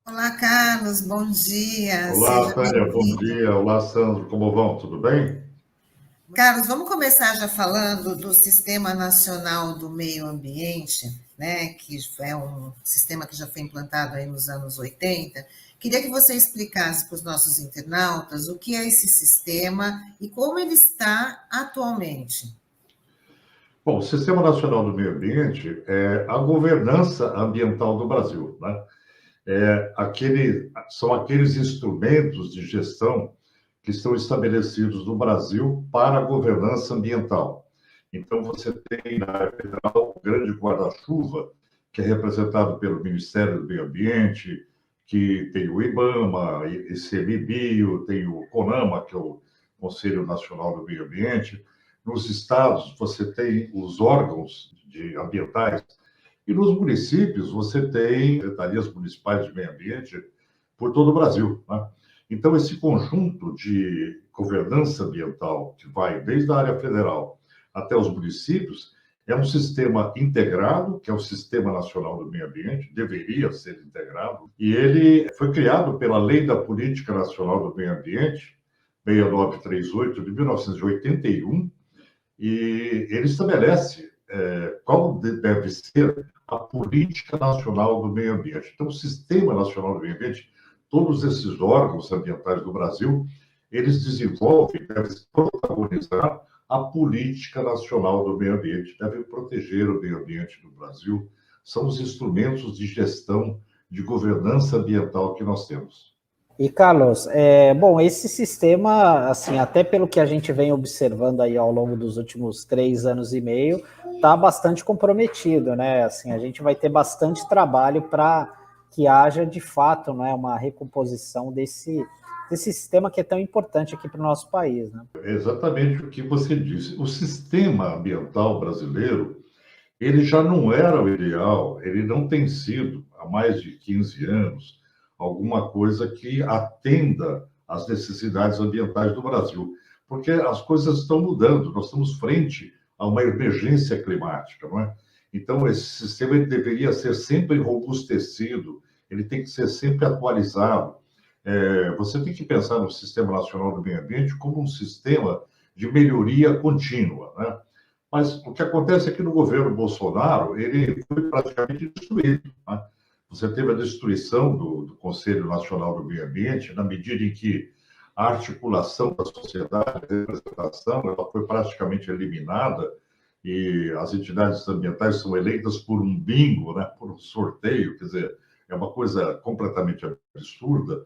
Olá, Carlos, bom dia. Olá, Seja Tânia, bom bem-vindo. dia. Olá, Sandro, como vão? Tudo bem? Carlos, vamos começar já falando do Sistema Nacional do Meio Ambiente, né, que é um sistema que já foi implantado aí nos anos 80. Queria que você explicasse para os nossos internautas o que é esse sistema e como ele está atualmente. Bom, o Sistema Nacional do Meio Ambiente é a governança ambiental do Brasil, né? São aqueles instrumentos de gestão que estão estabelecidos no Brasil para a governança ambiental. Então, você tem na área federal o grande guarda-chuva, que é representado pelo Ministério do Meio Ambiente, que tem o IBAMA, ICMBio, tem o CONAMA, que é o Conselho Nacional do Meio Ambiente. Nos estados, você tem os órgãos ambientais, e nos municípios, você tem secretarias municipais de meio ambiente por todo o Brasil, né? Então, esse conjunto de governança ambiental, que vai desde a área federal até os municípios, é um sistema integrado, que é o Sistema Nacional do Meio Ambiente, deveria ser integrado, e ele foi criado pela Lei da Política Nacional do Meio Ambiente, 6938, de 1981, e ele estabelece qual deve ser a política nacional do meio ambiente. Então, o Sistema Nacional do Meio Ambiente, todos esses órgãos ambientais do Brasil, eles desenvolvem, devem protagonizar a política nacional do meio ambiente, devem proteger o meio ambiente do Brasil. São os instrumentos de gestão, de governança ambiental que nós temos. E, Carlos, bom, esse sistema, assim, até pelo que a gente vem observando aí ao longo dos últimos 3 anos e meio, está bastante comprometido, né? Assim, a gente vai ter bastante trabalho para que haja, de fato, né, uma recomposição desse sistema que é tão importante aqui para o nosso país, né? É exatamente o que você disse. O sistema ambiental brasileiro, ele já não era o ideal, ele não tem sido, há mais de 15 anos, alguma coisa que atenda às necessidades ambientais do Brasil, porque as coisas estão mudando, nós estamos frente a uma emergência climática, não é? Então, esse sistema ele deveria ser sempre robustecido, ele tem que ser sempre atualizado. Você tem que pensar no Sistema Nacional do Meio Ambiente como um sistema de melhoria contínua, né? Mas o que acontece é que no governo Bolsonaro, ele foi praticamente destruído, né? Você teve a destruição do Conselho Nacional do Meio Ambiente, na medida em que a articulação da sociedade, a representação, ela foi praticamente eliminada e as entidades ambientais são eleitas por um bingo, né, por um sorteio, quer dizer, é uma coisa completamente absurda.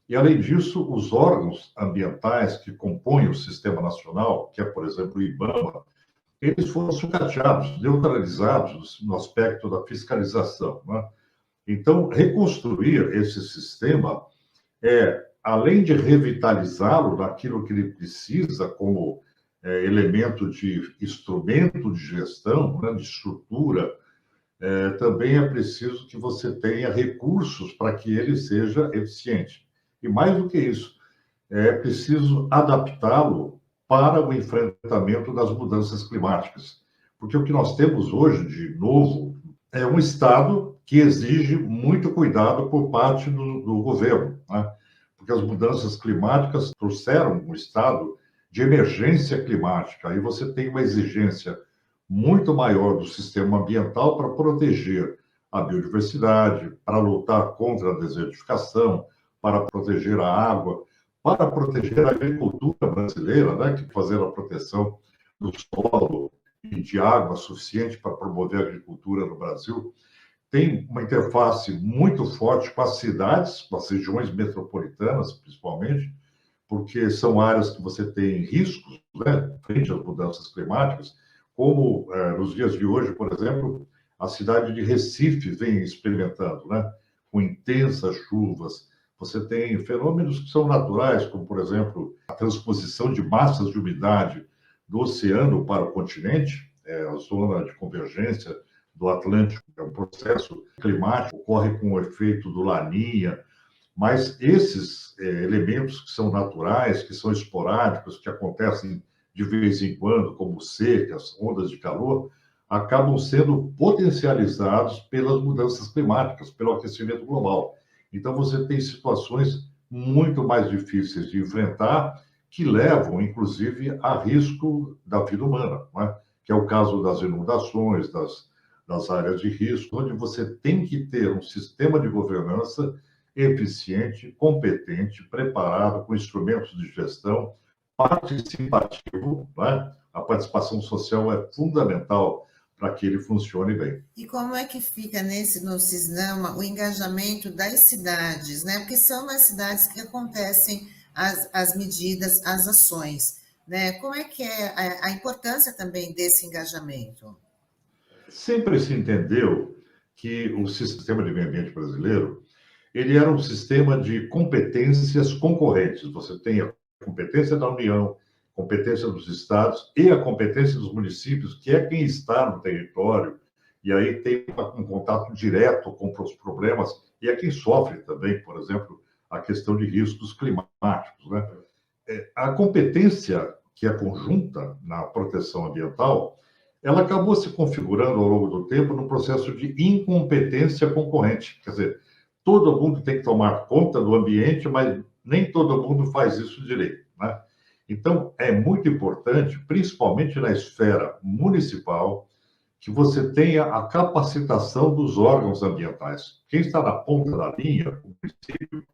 E, além disso, os órgãos ambientais que compõem o Sistema Nacional, que é, por exemplo, o IBAMA, eles foram sucateados, neutralizados no aspecto da fiscalização, né? Então, reconstruir esse sistema além de revitalizá-lo naquilo que ele precisa como elemento de instrumento de gestão, né, de estrutura, também é preciso que você tenha recursos para que ele seja eficiente. E mais do que isso, é preciso adaptá-lo para o enfrentamento das mudanças climáticas. Porque o que nós temos hoje, de novo, é um Estado que exige muito cuidado por parte do governo, né? Porque as mudanças climáticas trouxeram um estado de emergência climática. Aí você tem uma exigência muito maior do sistema ambiental para proteger a biodiversidade, para lutar contra a desertificação, para proteger a água, para proteger a agricultura brasileira, né, que fazer a proteção do solo e de água suficiente para promover a agricultura no Brasil. Tem uma interface muito forte com as cidades, com as regiões metropolitanas, principalmente, porque são áreas que você tem riscos, né, frente às mudanças climáticas, como nos dias de hoje, por exemplo, a cidade de Recife vem experimentando, né, com intensas chuvas. Você tem fenômenos que são naturais, como, por exemplo, a transposição de massas de umidade do oceano para o continente, a zona de convergência do Atlântico, é um processo climático, ocorre com o efeito do Laninha, mas esses elementos que são naturais, que são esporádicos, que acontecem de vez em quando, como secas, ondas de calor, acabam sendo potencializados pelas mudanças climáticas, pelo aquecimento global. Então, você tem situações muito mais difíceis de enfrentar, que levam, inclusive, a risco da vida humana, né? Que é o caso das inundações, das áreas de risco, onde você tem que ter um sistema de governança eficiente, competente, preparado, com instrumentos de gestão, participativo, né? A participação social é fundamental para que ele funcione bem. E como é que fica no Cisnama o engajamento das cidades, né? Porque são nas cidades que acontecem as medidas, as ações, né? Como é que é a importância também desse engajamento? Sempre se entendeu que o sistema de meio ambiente brasileiro ele era um sistema de competências concorrentes. Você tem a competência da União, competência dos estados e a competência dos municípios, que é quem está no território, e aí tem um contato direto com os problemas, e é quem sofre também, por exemplo, a questão de riscos climáticos, né? A competência que é conjunta na proteção ambiental, ela acabou se configurando ao longo do tempo no processo de incompetência concorrente. Quer dizer, todo mundo tem que tomar conta do ambiente, mas nem todo mundo faz isso direito, né? Então, é muito importante, principalmente na esfera municipal, que você tenha a capacitação dos órgãos ambientais. Quem está na ponta da linha, o município,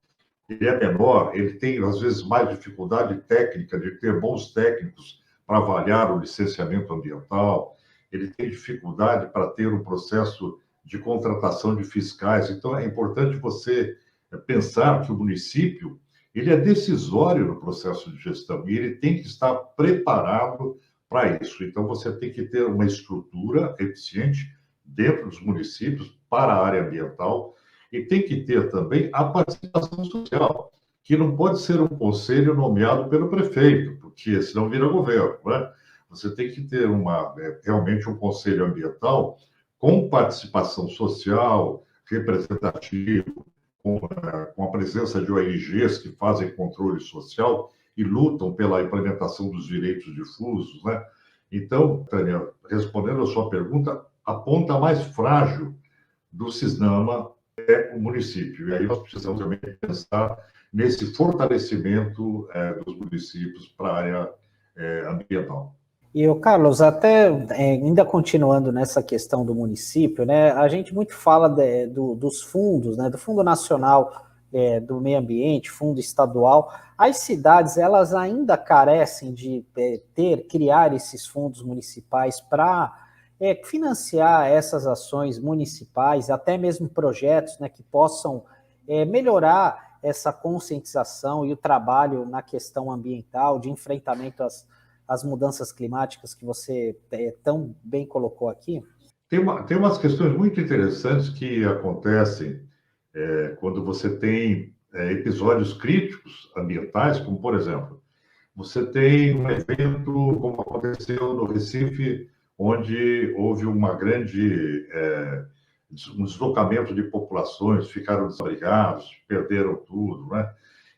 ele é menor, ele tem, às vezes, mais dificuldade técnica de ter bons técnicos para avaliar o licenciamento ambiental, ele tem dificuldade para ter um processo de contratação de fiscais. Então, é importante você pensar que o município ele é decisório no processo de gestão e ele tem que estar preparado para isso. Então, você tem que ter uma estrutura eficiente dentro dos municípios para a área ambiental e tem que ter também a participação social, que não pode ser um conselho nomeado pelo prefeito, porque senão vira governo, né? Você tem que ter realmente um conselho ambiental com participação social, representativo, com a presença de ONGs que fazem controle social e lutam pela implementação dos direitos difusos, né? Então, Tânia, respondendo a sua pergunta, a ponta mais frágil do Cisnama é o município. E aí nós precisamos também pensar nesse fortalecimento dos municípios para a área ambiental. E, Carlos, até ainda continuando nessa questão do município, né, a gente muito fala dos fundos, né, do Fundo Nacional do Meio Ambiente, Fundo Estadual. As cidades, elas ainda carecem de criar esses fundos municipais para financiar essas ações municipais, até mesmo projetos, né, que possam melhorar essa conscientização e o trabalho na questão ambiental, de enfrentamento às mudanças climáticas que você tão bem colocou aqui? Tem umas questões muito interessantes que acontecem quando você tem episódios críticos ambientais, como, por exemplo, você tem um evento como aconteceu no Recife, onde houve uma grande um deslocamento de populações, ficaram desabrigados, perderam tudo, né?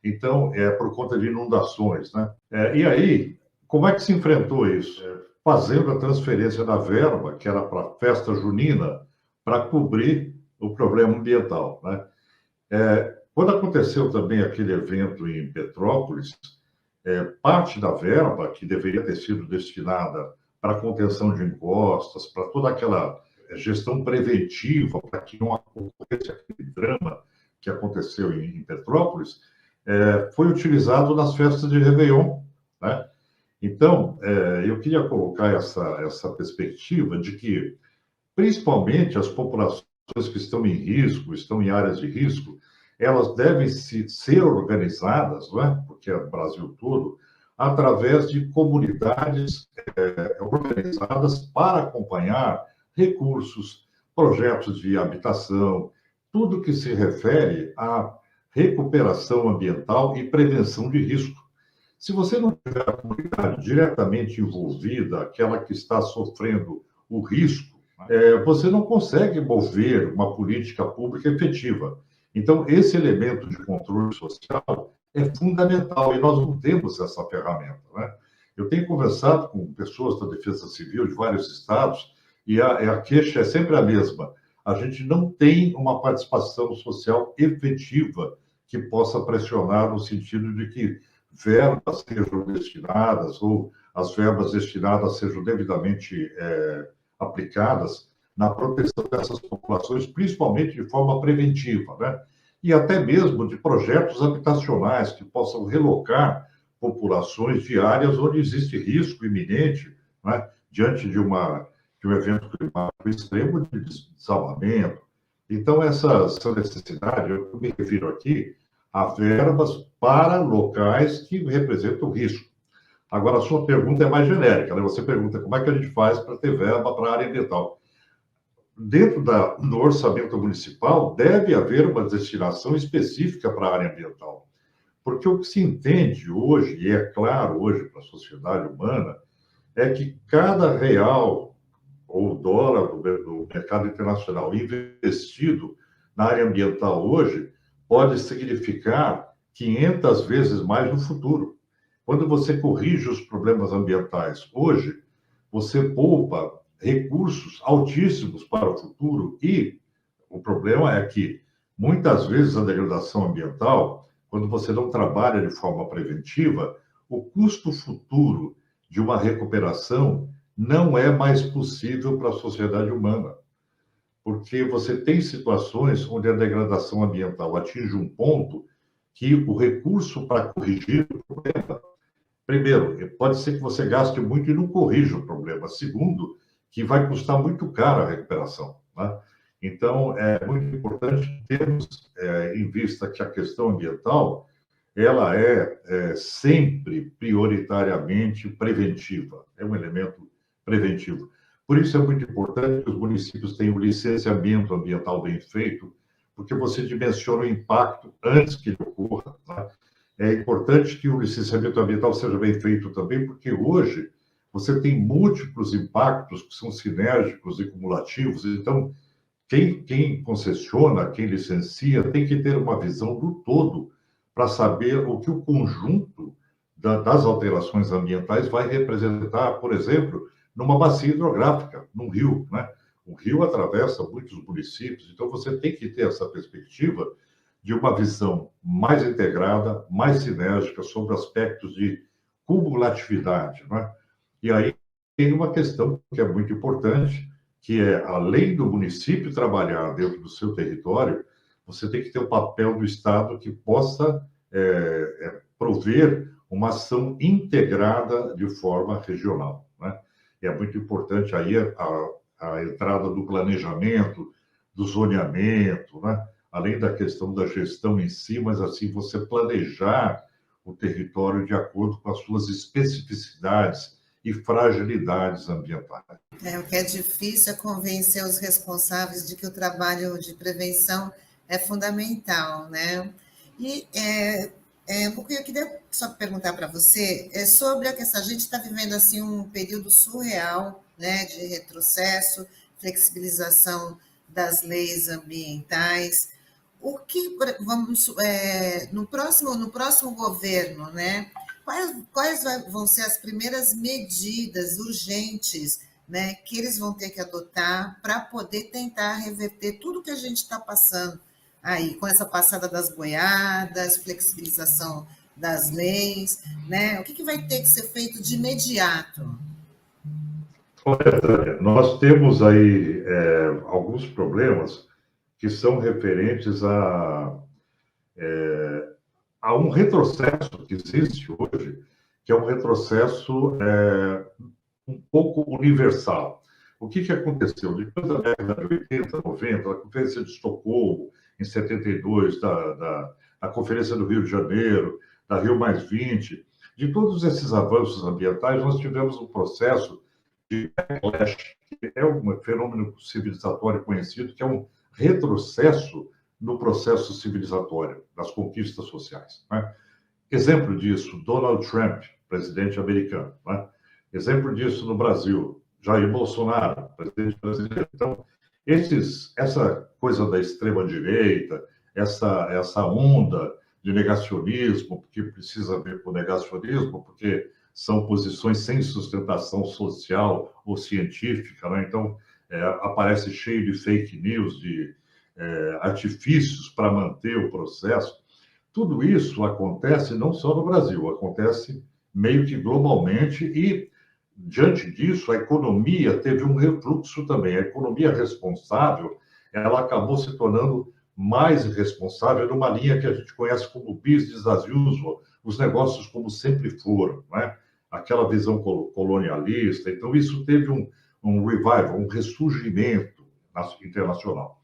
Então, por conta de inundações, né? E aí, como é que se enfrentou isso? Fazendo a transferência da verba, que era para a festa junina, para cobrir o problema ambiental, né? Quando aconteceu também aquele evento em Petrópolis, parte da verba que deveria ter sido destinada para a contenção de encostas, para toda aquela gestão preventiva, para que não ocorresse aquele drama que aconteceu em Petrópolis, foi utilizado nas festas de Réveillon, né? Então, eu queria colocar essa perspectiva de que, principalmente as populações que estão em risco, estão em áreas de risco, elas devem ser organizadas, não é? Porque é o Brasil todo, através de comunidades organizadas para acompanhar recursos, projetos de habitação, tudo que se refere à recuperação ambiental e prevenção de risco. Se você não tiver a comunidade diretamente envolvida, aquela que está sofrendo o risco, você não consegue mover uma política pública efetiva. Então, esse elemento de controle social é fundamental e nós não temos essa ferramenta, né? Eu tenho conversado com pessoas da Defesa Civil de vários estados e a queixa é sempre a mesma. A gente não tem uma participação social efetiva que possa pressionar no sentido de que verbas sejam destinadas ou as verbas destinadas sejam devidamente aplicadas na proteção dessas populações, principalmente de forma preventiva, né? E até mesmo de projetos habitacionais que possam relocar populações de áreas onde existe risco iminente, né? Diante de um evento climático extremo de desabamento. Então, essa necessidade, eu me refiro aqui a verbas para locais que representam risco. Agora, a sua pergunta é mais genérica, né? Você pergunta como é que a gente faz para ter verba para a área ambiental. Dentro do orçamento municipal, deve haver uma destinação específica para a área ambiental. Porque o que se entende hoje, e é claro hoje para a sociedade humana, é que cada real ou dólar do mercado internacional investido na área ambiental hoje pode significar 500 vezes mais no futuro. Quando você corrige os problemas ambientais hoje, você poupa recursos altíssimos para o futuro e o problema é que, muitas vezes, a degradação ambiental, quando você não trabalha de forma preventiva, o custo futuro de uma recuperação não é mais possível para a sociedade humana. Porque você tem situações onde a degradação ambiental atinge um ponto que o recurso para corrigir o problema, primeiro, pode ser que você gaste muito e não corrija o problema. Segundo, que vai custar muito caro a recuperação, né? Então, é muito importante termos em vista que a questão ambiental ela é sempre prioritariamente preventiva, é um elemento preventivo. Por isso é muito importante que os municípios tenham o licenciamento ambiental bem feito, porque você dimensiona o impacto antes que ele ocorra, né? É importante que o licenciamento ambiental seja bem feito também, porque hoje você tem múltiplos impactos que são sinérgicos e cumulativos. Então, quem concessiona, quem licencia, tem que ter uma visão do todo para saber o que o conjunto das alterações ambientais vai representar, por exemplo, numa bacia hidrográfica, num rio, né? O rio atravessa muitos municípios, então você tem que ter essa perspectiva de uma visão mais integrada, mais sinérgica sobre aspectos de cumulatividade, né? E aí tem uma questão que é muito importante, que é, além do município trabalhar dentro do seu território, você tem que ter o papel do Estado que possa prover uma ação integrada de forma regional, né? E é muito importante aí a entrada do planejamento, do zoneamento, né? Além da questão da gestão em si, mas assim, você planejar o território de acordo com as suas especificidades e fragilidades ambientais. O que é difícil é convencer os responsáveis de que o trabalho de prevenção é fundamental, né? E eu queria só perguntar para você sobre a questão. A gente está vivendo assim um período surreal, né, de retrocesso, flexibilização das leis ambientais. O que vamos no próximo governo, né? Quais vão ser as primeiras medidas urgentes, né, que eles vão ter que adotar para poder tentar reverter tudo que a gente está passando aí, com essa passada das boiadas, flexibilização das leis, né? O que vai ter que ser feito de imediato? Olha, Tânia, nós temos aí alguns problemas que são referentes a um retrocesso que existe hoje, que é um retrocesso um pouco universal. O que aconteceu? Depois da década de 80, 90, a Conferência de Estocolmo, em 72, a Conferência do Rio de Janeiro, da Rio +20, de todos esses avanços ambientais, nós tivemos um processo de backlash, que é um fenômeno civilizatório conhecido, que é um retrocesso no processo civilizatório, das conquistas sociais, né? Exemplo disso, Donald Trump, presidente americano, né? Exemplo disso no Brasil, Jair Bolsonaro, presidente brasileiro. Então, essa coisa da extrema-direita, essa onda de negacionismo, porque precisa ver com negacionismo, porque são posições sem sustentação social ou científica, né? Então, aparece cheio de fake news, de artifícios para manter o processo. Tudo isso acontece não só no Brasil, acontece meio que globalmente e, diante disso, a economia teve um refluxo também. A economia responsável, ela acabou se tornando mais responsável numa linha que a gente conhece como business as usual, os negócios como sempre foram, né? Aquela visão colonialista. Então, isso teve um revival, um ressurgimento internacional.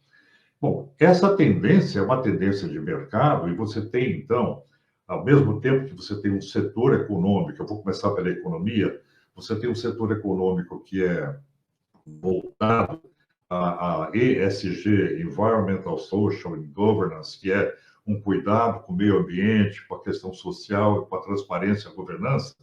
Bom, essa tendência é uma tendência de mercado e você tem, então, ao mesmo tempo que você tem um setor econômico, eu vou começar pela economia, você tem um setor econômico que é voltado a ESG, Environmental, Social and Governance, que é um cuidado com o meio ambiente, com a questão social, com a transparência e a governança.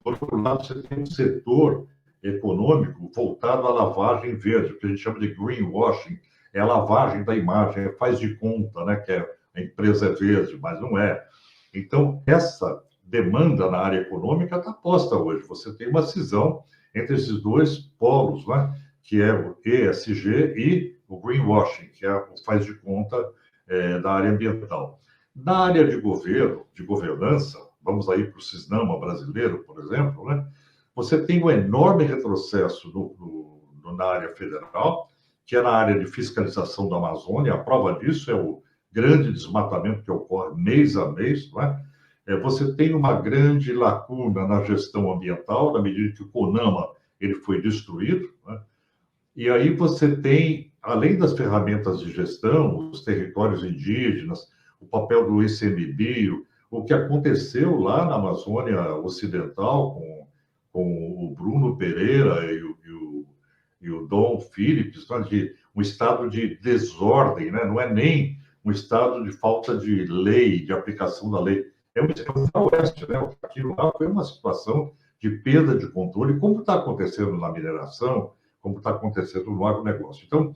Por outro lado, você tem um setor econômico voltado à lavagem verde, o que a gente chama de greenwashing, é a lavagem da imagem, faz de conta, né, que a empresa é verde, mas não é. Então, essa demanda na área econômica está posta hoje. Você tem uma cisão entre esses dois polos, né, que é o ESG e o greenwashing, que é o faz de conta da área ambiental. Na área de governo, de governança, vamos aí para o Cisnama brasileiro, por exemplo, né, você tem um enorme retrocesso na área federal, que é na área de fiscalização da Amazônia. A prova disso é o grande desmatamento que ocorre mês a mês, né? Você tem uma grande lacuna na gestão ambiental, na medida que o CONAMA ele foi destruído, né? E aí você tem, além das ferramentas de gestão, os territórios indígenas, o papel do ICMBio, o que aconteceu lá na Amazônia Ocidental com o Bruno Pereira e o Dom Phillips, né, de um estado de desordem, né? Não é nem um estado de falta de lei, de aplicação da lei. É um faroeste, né? Aquilo lá foi uma situação de perda de controle, como está acontecendo na mineração, como está acontecendo no agronegócio. Então,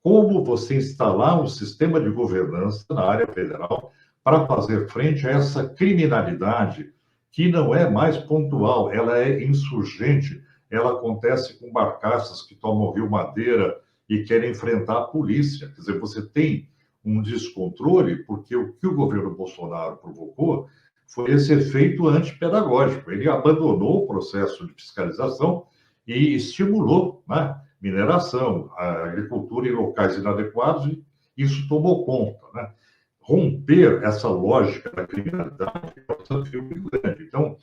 como você instalar um sistema de governança na área federal para fazer frente a essa criminalidade que não é mais pontual, ela é insurgente, ela acontece com barcaças que tomam Rio Madeira e querem enfrentar a polícia. Quer dizer, você tem um descontrole, porque o que o governo Bolsonaro provocou foi esse efeito antipedagógico. Ele abandonou o processo de fiscalização e estimulou, né, mineração, a agricultura em locais inadequados, e isso tomou conta, né? Romper essa lógica da criminalidade é um desafio muito grande. Então,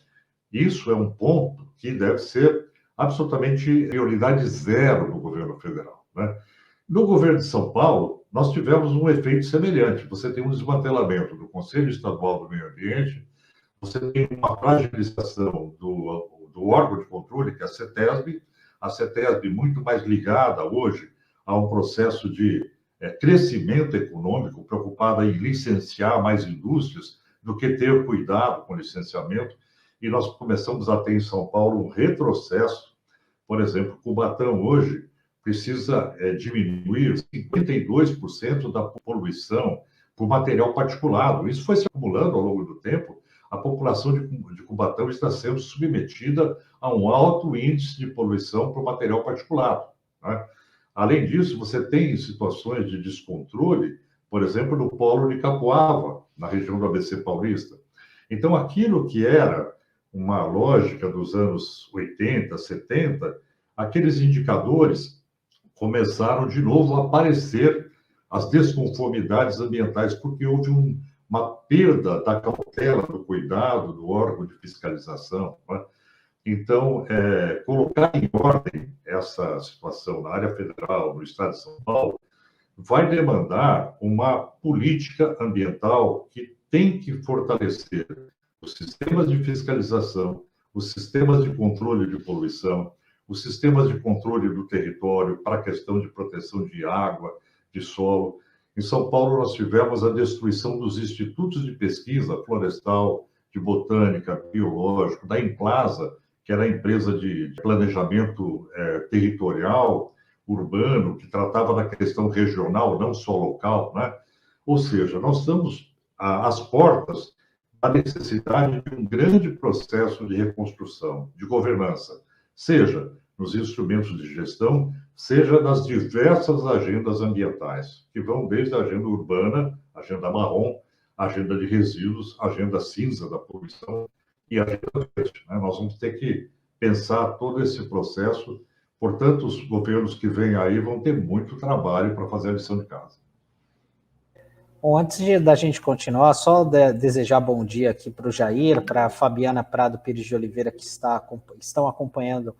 isso é um ponto que deve ser absolutamente prioridade zero no governo federal, né? No governo de São Paulo, nós tivemos um efeito semelhante. Você tem um desmantelamento do Conselho Estadual do Meio Ambiente, você tem uma fragilização do órgão de controle, que é a CETESB muito mais ligada hoje a um processo de crescimento econômico, preocupada em licenciar mais indústrias do que ter cuidado com o licenciamento. E nós começamos a ter em São Paulo um retrocesso. Por exemplo, Cubatão hoje precisa diminuir 52% da poluição por material particulado. Isso foi se acumulando ao longo do tempo. A população de Cubatão está sendo submetida a um alto índice de poluição por material particulado, né? Além disso, você tem situações de descontrole, por exemplo, no polo de Capoava, na região do ABC Paulista. Então, aquilo que era uma lógica dos anos 80, 70, aqueles indicadores começaram de novo a aparecer as desconformidades ambientais, porque houve uma perda da cautela, do cuidado, do órgão de fiscalização, né? Então, colocar em ordem essa situação na área federal, no estado de São Paulo, vai demandar uma política ambiental que tem que fortalecer os sistemas de fiscalização, os sistemas de controle de poluição, os sistemas de controle do território para a questão de proteção de água, de solo. Em São Paulo, nós tivemos a destruição dos institutos de pesquisa florestal, de botânica, biológico, da Emplasa, que era a empresa de planejamento territorial, urbano, que tratava da questão regional, não só local, né? Ou seja, nós estamos às portas a necessidade de um grande processo de reconstrução, de governança, seja nos instrumentos de gestão, seja nas diversas agendas ambientais, que vão desde a agenda urbana, agenda marrom, agenda de resíduos, agenda cinza da poluição e agenda verde. Né? Nós vamos ter que pensar todo esse processo, portanto, os governos que vêm aí vão ter muito trabalho para fazer a lição de casa. Bom, da gente continuar, só desejar bom dia aqui para o Jair, para a Fabiana Prado Pires de Oliveira, que estão acompanhando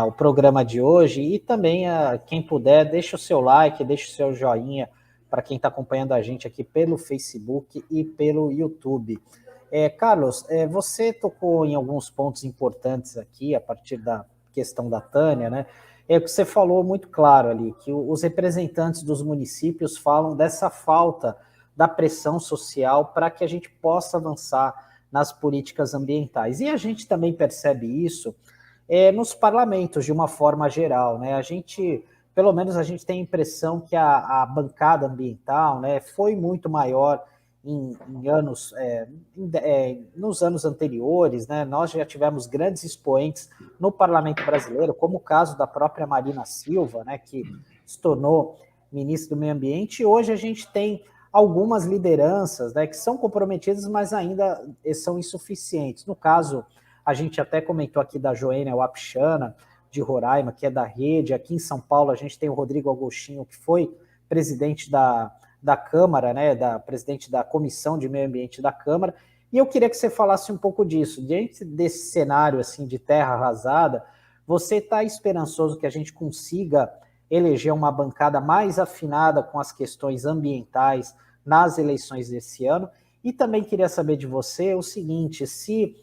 o programa de hoje, e também, quem puder, deixa o seu like, deixa o seu joinha para quem está acompanhando a gente aqui pelo Facebook e pelo YouTube. Carlos, você tocou em alguns pontos importantes aqui, a partir da questão da Tânia, né? Você falou muito claro ali, que os representantes dos municípios falam dessa falta da pressão social para que a gente possa avançar nas políticas ambientais. E a gente também percebe isso nos parlamentos, de uma forma geral, né? Pelo menos a gente tem a impressão que a bancada ambiental, né, foi muito maior nos anos anteriores, né? Nós já tivemos grandes expoentes no parlamento brasileiro, como o caso da própria Marina Silva, né, que se tornou ministra do Meio Ambiente, e hoje a gente tem algumas lideranças, né, que são comprometidas, mas ainda são insuficientes. No caso, a gente até comentou aqui da Joênia Wapichana, de Roraima, que é da Rede. Aqui em São Paulo a gente tem o Rodrigo Agostinho, que foi presidente da Câmara, né, presidente da Comissão de Meio Ambiente da Câmara, e eu queria que você falasse um pouco disso. Diante desse cenário assim, de terra arrasada, você está esperançoso que a gente consiga eleger uma bancada mais afinada com as questões ambientais nas eleições desse ano? E também queria saber de você o seguinte, se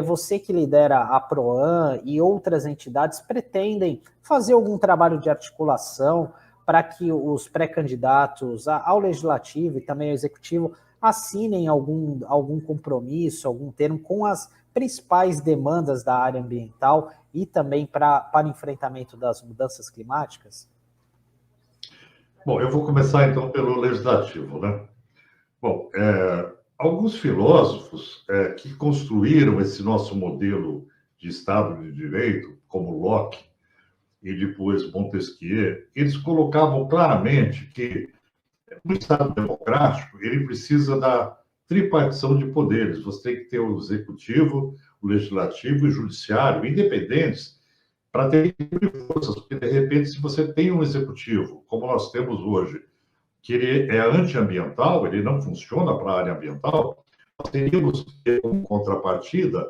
você que lidera a PROAN e outras entidades pretendem fazer algum trabalho de articulação para que os pré-candidatos ao Legislativo e também ao Executivo assinem algum compromisso, algum termo com as principais demandas da área ambiental e também para o enfrentamento das mudanças climáticas? Bom, eu vou começar então pelo legislativo, né? Bom, alguns filósofos que construíram esse nosso modelo de Estado de Direito, como Locke e depois Montesquieu, eles colocavam claramente que no Estado democrático ele precisa da tripartição de poderes. Você tem que ter o executivo, o legislativo e o judiciário independentes para ter equilíbrio de forças, porque de repente se você tem um executivo, como nós temos hoje, que ele é antiambiental, ele não funciona para a área ambiental, nós teríamos que ter como contrapartida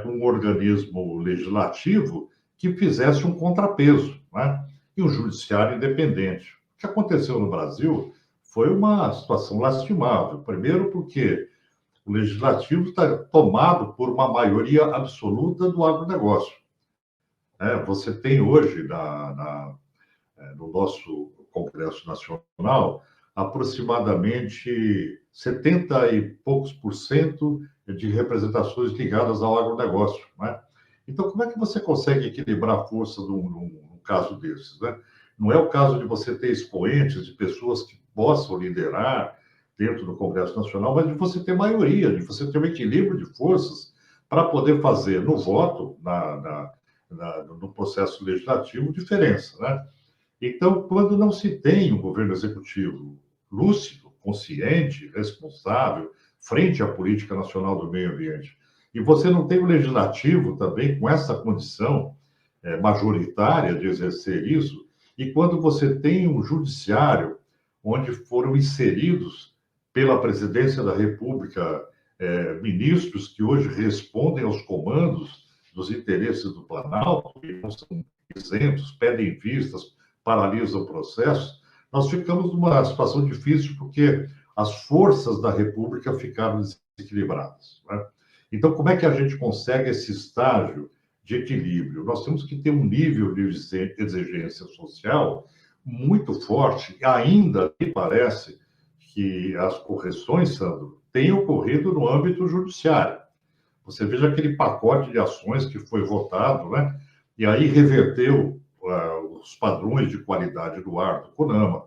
um organismo legislativo que fizesse um contrapeso, né? E um judiciário independente. O que aconteceu no Brasil foi uma situação lastimável. Primeiro porque o legislativo está tomado por uma maioria absoluta do agronegócio. Você tem hoje, no nosso Congresso Nacional, aproximadamente 70 e poucos por cento de representações ligadas ao agronegócio, né? Então, como é que você consegue equilibrar a força num caso desses, né? Não é o caso de você ter expoentes de pessoas que possam liderar dentro do Congresso Nacional, mas de você ter maioria, de você ter um equilíbrio de forças para poder fazer no voto, no processo legislativo, diferença, né? Então, quando não se tem um governo executivo lúcido, consciente, responsável, frente à política nacional do meio ambiente, e você não tem o legislativo também com essa condição majoritária de exercer isso, e quando você tem um judiciário onde foram inseridos pela presidência da República ministros que hoje respondem aos comandos dos interesses do Planalto, e não são isentos, pedem vistas, paralisam o processo, nós ficamos numa situação difícil porque as forças da República ficaram desequilibradas, né? Então, como é que a gente consegue esse estágio de equilíbrio? Nós temos que ter um nível de exigência social muito forte. Ainda me parece que as correções, Sandro, têm ocorrido no âmbito judiciário. Você veja aquele pacote de ações que foi votado, né? E aí reverteu os padrões de qualidade do ar do CONAMA.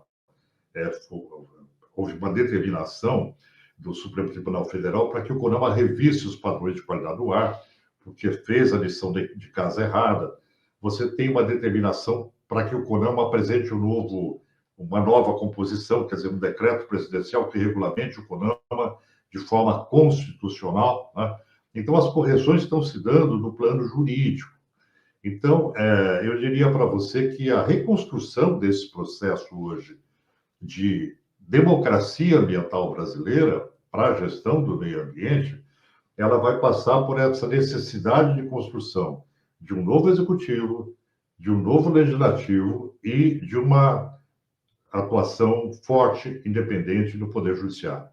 Houve uma determinação do Supremo Tribunal Federal para que o CONAMA revisse os padrões de qualidade do ar, porque fez a lição de casa errada. Você tem uma determinação para que o CONAMA apresente uma nova composição, quer dizer, um decreto presidencial que regulamente o CONAMA de forma constitucional, né? Então, as correções estão se dando no plano jurídico. Então, eu diria para você que a reconstrução desse processo hoje de democracia ambiental brasileira para a gestão do meio ambiente, ela vai passar por essa necessidade de construção de um novo executivo, de um novo legislativo e de uma atuação forte, independente do Poder Judiciário.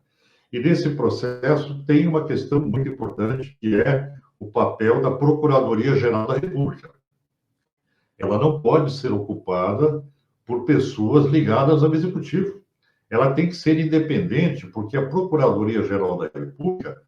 E nesse processo tem uma questão muito importante, que é o papel da Procuradoria-Geral da República. Ela não pode ser ocupada por pessoas ligadas ao Executivo. Ela tem que ser independente, porque a Procuradoria-Geral da República,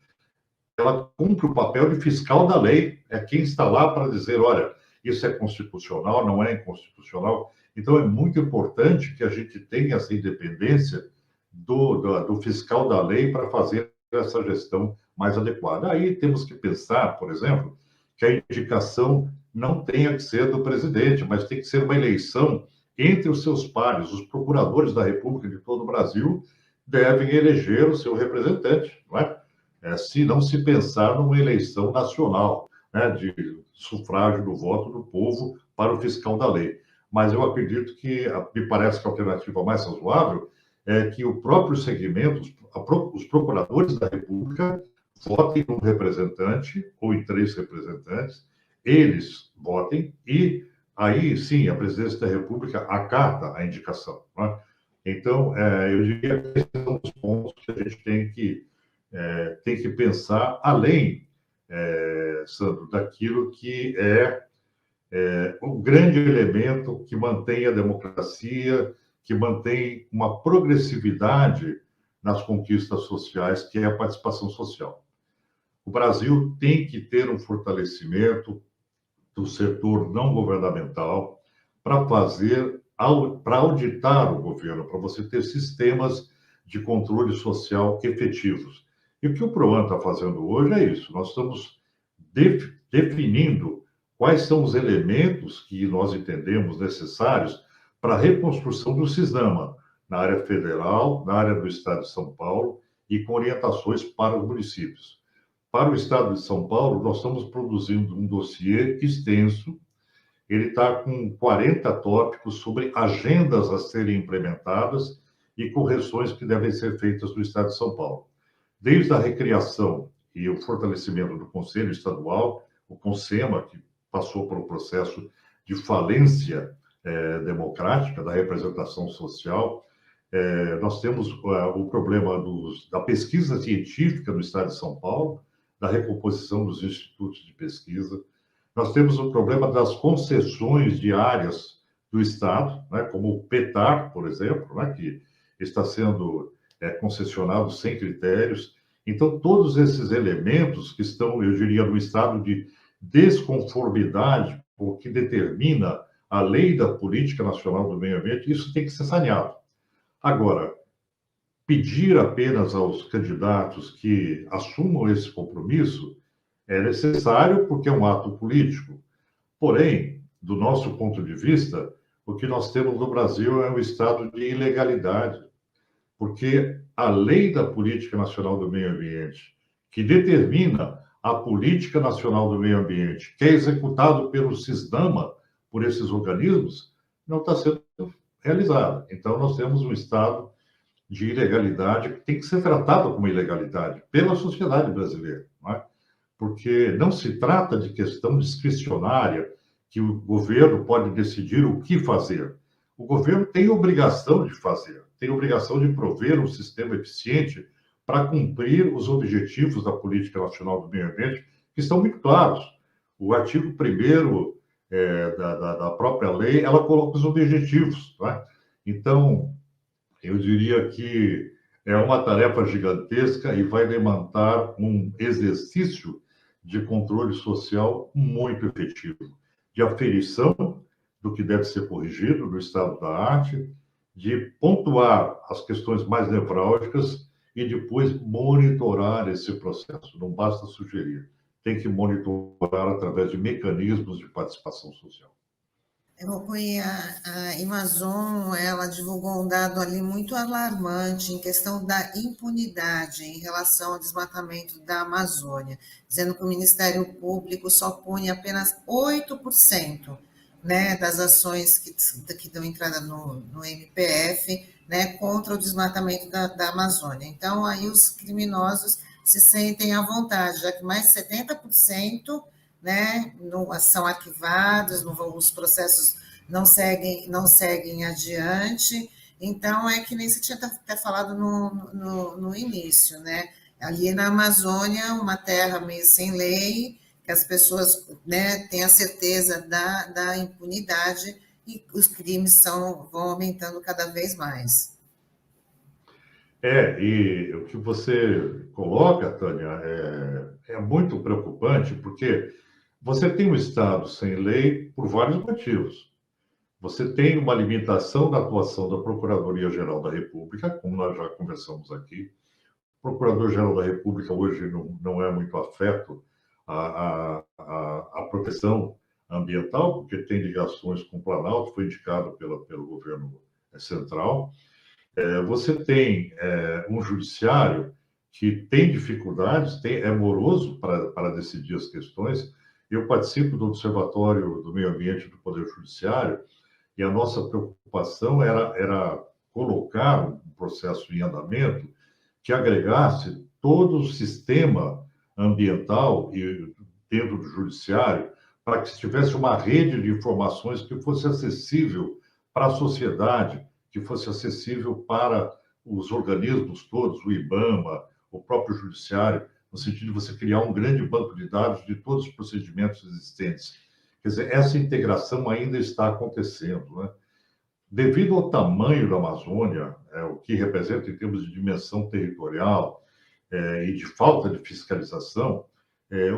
ela cumpre o papel de fiscal da lei, é quem está lá para dizer, olha, isso é constitucional, não é inconstitucional. Então, é muito importante que a gente tenha essa independência do fiscal da lei para fazer essa gestão mais adequada. Aí temos que pensar, por exemplo, que a indicação não tenha que ser do presidente, mas tem que ser uma eleição entre os seus pares. Os procuradores da República de todo o Brasil devem eleger o seu representante, não é? Se não se pensar numa eleição nacional, né, de sufrágio do voto do povo para o fiscal da lei. Mas eu acredito que, me parece que a alternativa mais razoável é que o próprio segmento, os procuradores da República, votem um representante ou em 3 representantes, eles votem e aí sim a presidência da República acata a indicação, né? Então, eu diria que esses são os pontos que a gente tem que pensar além, Sandro, daquilo que é um grande elemento que mantém a democracia, que mantém uma progressividade nas conquistas sociais, que é a participação social. O Brasil tem que ter um fortalecimento do setor não governamental para auditar o governo, para você ter sistemas de controle social efetivos. E o que o PROAN está fazendo hoje é isso. Nós estamos definindo quais são os elementos que nós entendemos necessários para a reconstrução do CISNAMA, na área federal, na área do Estado de São Paulo e com orientações para os municípios. Para o Estado de São Paulo, nós estamos produzindo um dossiê extenso, ele está com 40 tópicos sobre agendas a serem implementadas e correções que devem ser feitas no Estado de São Paulo. Desde a recriação e o fortalecimento do Conselho Estadual, o CONSEMA, que passou por um processo de falência democrática, da representação social. Nós temos o problema da pesquisa científica no Estado de São Paulo, da recomposição dos institutos de pesquisa. Nós temos o problema das concessões de áreas do Estado, né, como o PETAR, por exemplo, né, que está sendo concessionado sem critérios. Então, todos esses elementos que estão, eu diria, no estado de desconformidade com o que determina a lei da Política Nacional do Meio Ambiente, isso tem que ser saneado. Agora, pedir apenas aos candidatos que assumam esse compromisso é necessário porque é um ato político. Porém, do nosso ponto de vista, o que nós temos no Brasil é um estado de ilegalidade, porque a lei da Política Nacional do Meio Ambiente, que determina a Política Nacional do Meio Ambiente, que é executado pelo CISNAMA, por esses organismos, não está sendo realizada. Então, nós temos um estado de ilegalidade que tem que ser tratado como ilegalidade pela sociedade brasileira, não é? Porque não se trata de questão discricionária que o governo pode decidir o que fazer. O governo tem obrigação de fazer, tem obrigação de prover um sistema eficiente para cumprir os objetivos da Política Nacional do Meio Ambiente, que estão muito claros. O artigo 1º da própria lei, ela coloca os objetivos, não é? Então, eu diria que é uma tarefa gigantesca e vai demandar um exercício de controle social muito efetivo, de aferição do que deve ser corrigido no estado da arte, de pontuar as questões mais nevrálgicas e depois monitorar esse processo. Não basta sugerir, tem que monitorar através de mecanismos de participação social. A Amazon, ela divulgou um dado ali muito alarmante em questão da impunidade em relação ao desmatamento da Amazônia, dizendo que o Ministério Público só pune apenas 8%, né, das ações que dão entrada no MPF, né, contra o desmatamento da Amazônia. Então, aí os criminosos se sentem à vontade, já que mais de 70%, né, são arquivados, os processos não seguem adiante. Então, é que nem você tinha até falado no início, né? Ali na Amazônia, uma terra meio sem lei, que as pessoas, né, têm a certeza da impunidade e os crimes vão aumentando cada vez mais. E o que você coloca, Tânia, é muito preocupante, porque você tem um Estado sem lei por vários motivos. Você tem uma limitação da atuação da Procuradoria-Geral da República, como nós já conversamos aqui. O Procurador-Geral da República hoje não é muito afeto à proteção ambiental, porque tem ligações com o Planalto, foi indicado pelo governo central. Você tem um judiciário que tem dificuldades, é moroso para decidir as questões. Eu participo do Observatório do Meio Ambiente do Poder Judiciário e a nossa preocupação era colocar um processo em andamento que agregasse todo o sistema ambiental e dentro do judiciário para que se tivesse uma rede de informações que fosse acessível para a sociedade, que fosse acessível para os organismos todos, o IBAMA, o próprio judiciário, no sentido de você criar um grande banco de dados de todos os procedimentos existentes. Quer dizer, essa integração ainda está acontecendo, né? Devido ao tamanho da Amazônia, o que representa em termos de dimensão territorial e de falta de fiscalização,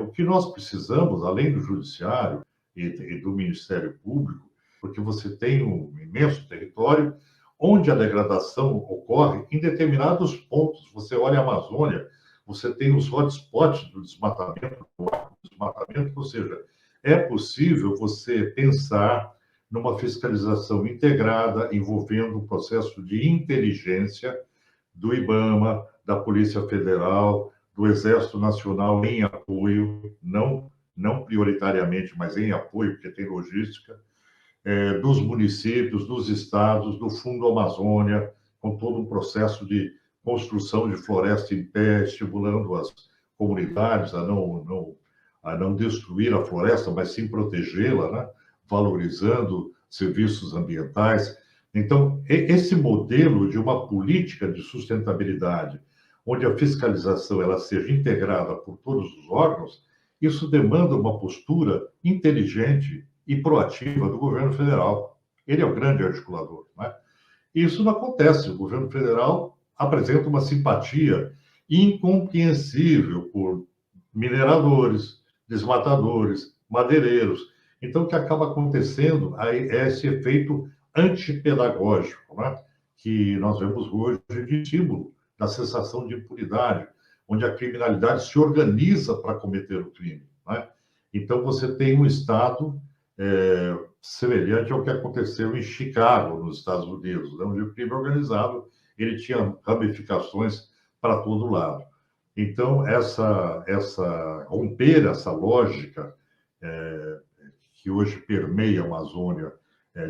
o que nós precisamos, além do Judiciário e do Ministério Público, porque você tem um imenso território onde a degradação ocorre em determinados pontos. Você olha a Amazônia, você tem os hotspots do desmatamento, ou seja, é possível você pensar numa fiscalização integrada envolvendo o processo de inteligência do IBAMA, da Polícia Federal, do Exército Nacional em apoio, não prioritariamente, mas em apoio, porque tem logística, dos municípios, dos estados, do Fundo Amazônia, com todo um processo de construção de floresta em pé, estimulando as comunidades a não destruir a floresta, mas sim protegê-la, né? Valorizando serviços ambientais. Então, esse modelo de uma política de sustentabilidade, onde a fiscalização ela seja integrada por todos os órgãos, isso demanda uma postura inteligente e proativa do governo federal. Ele é o grande articulador, né? Isso não acontece. O governo federal apresenta uma simpatia incompreensível por mineradores, desmatadores, madeireiros. Então, o que acaba acontecendo é esse efeito antipedagógico, né? Que nós vemos hoje de estímulo da sensação de impunidade, onde a criminalidade se organiza para cometer o crime, né? Então, você tem um Estado semelhante ao que aconteceu em Chicago, nos Estados Unidos, né? Onde o crime organizado ele tinha ramificações para todo lado. Então, romper essa lógica que hoje permeia a Amazônia,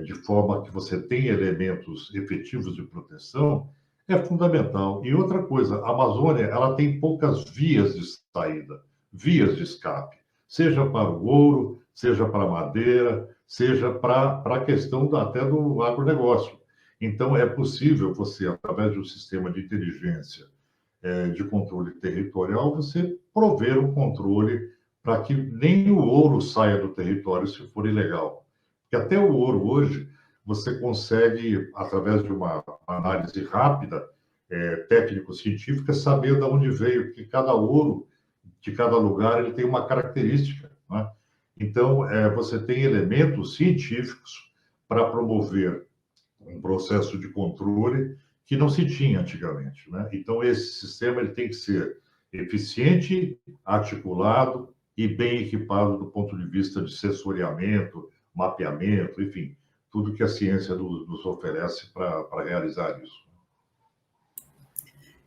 de forma que você tem elementos efetivos de proteção, é fundamental. E outra coisa, a Amazônia ela tem poucas vias de saída, vias de escape, seja para o ouro, seja para a madeira, seja para a questão até do agronegócio. Então, é possível você, através de um sistema de inteligência, de controle territorial, você prover um controle para que nem o ouro saia do território se for ilegal. Porque até o ouro hoje, você consegue, através de uma análise rápida, técnico-científica, saber de onde veio, porque cada ouro de cada lugar ele tem uma característica, né? Então, você tem elementos científicos para promover um processo de controle que não se tinha antigamente, né? Então, esse sistema ele tem que ser eficiente, articulado e bem equipado do ponto de vista de sensoriamento, mapeamento, enfim, tudo que a ciência nos oferece para realizar isso.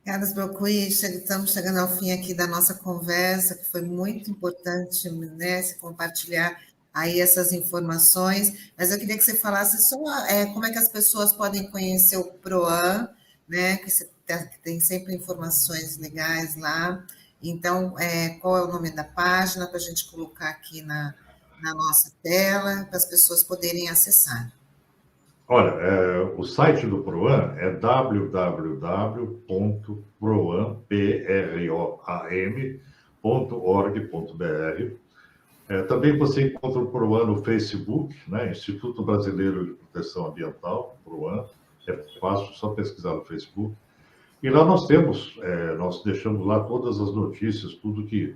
Carlos Brocuí, estamos chegando ao fim aqui da nossa conversa, que foi muito importante, né, se compartilhar aí essas informações, mas eu queria que você falasse só como é que as pessoas podem conhecer o PROAN, né, que tem sempre informações legais lá. Então, qual é o nome da página para a gente colocar aqui na nossa tela, para as pessoas poderem acessar? Olha, o site do PROAN é www.proan.org.br. Também você encontra o PROAN no Facebook, né? Instituto Brasileiro de Proteção Ambiental, PROAN. É fácil, só pesquisar no Facebook. E lá nós deixamos lá todas as notícias, tudo que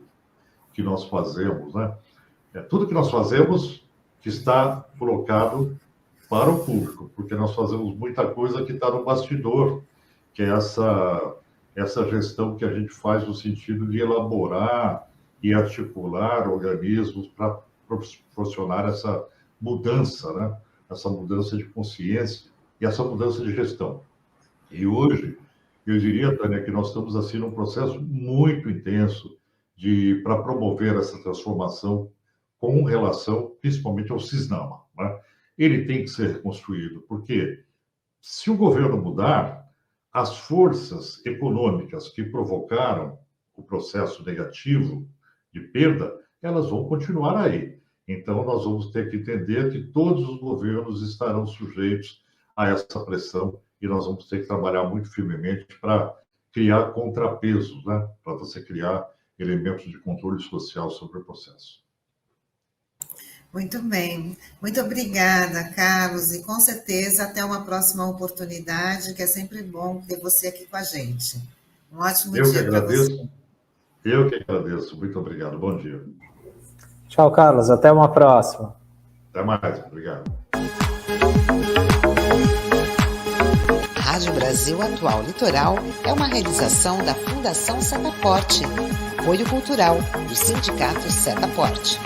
nós fazemos, né? Tudo que nós fazemos que está colocado para o público, porque nós fazemos muita coisa que está no bastidor, que é essa gestão que a gente faz no sentido de elaborar e articular organismos para proporcionar essa mudança, né? Essa mudança de consciência e essa mudança de gestão. E hoje, eu diria, Tânia, que nós estamos assim num processo muito intenso para promover essa transformação com relação, principalmente, ao Cisnama, né? Ele tem que ser reconstruído, porque se o governo mudar, as forças econômicas que provocaram o processo negativo de perda, elas vão continuar aí. Então, nós vamos ter que entender que todos os governos estarão sujeitos a essa pressão e nós vamos ter que trabalhar muito firmemente para criar contrapesos, né? Para você criar elementos de controle social sobre o processo. Muito bem. Muito obrigada, Carlos, e com certeza até uma próxima oportunidade, que é sempre bom ter você aqui com a gente. Um ótimo dia para você. Eu que agradeço. Muito obrigado. Bom dia. Tchau, Carlos. Até uma próxima. Até mais. Obrigado. Rádio Brasil Atual Litoral é uma realização da Fundação Setaporte, apoio cultural do Sindicato Setaporte.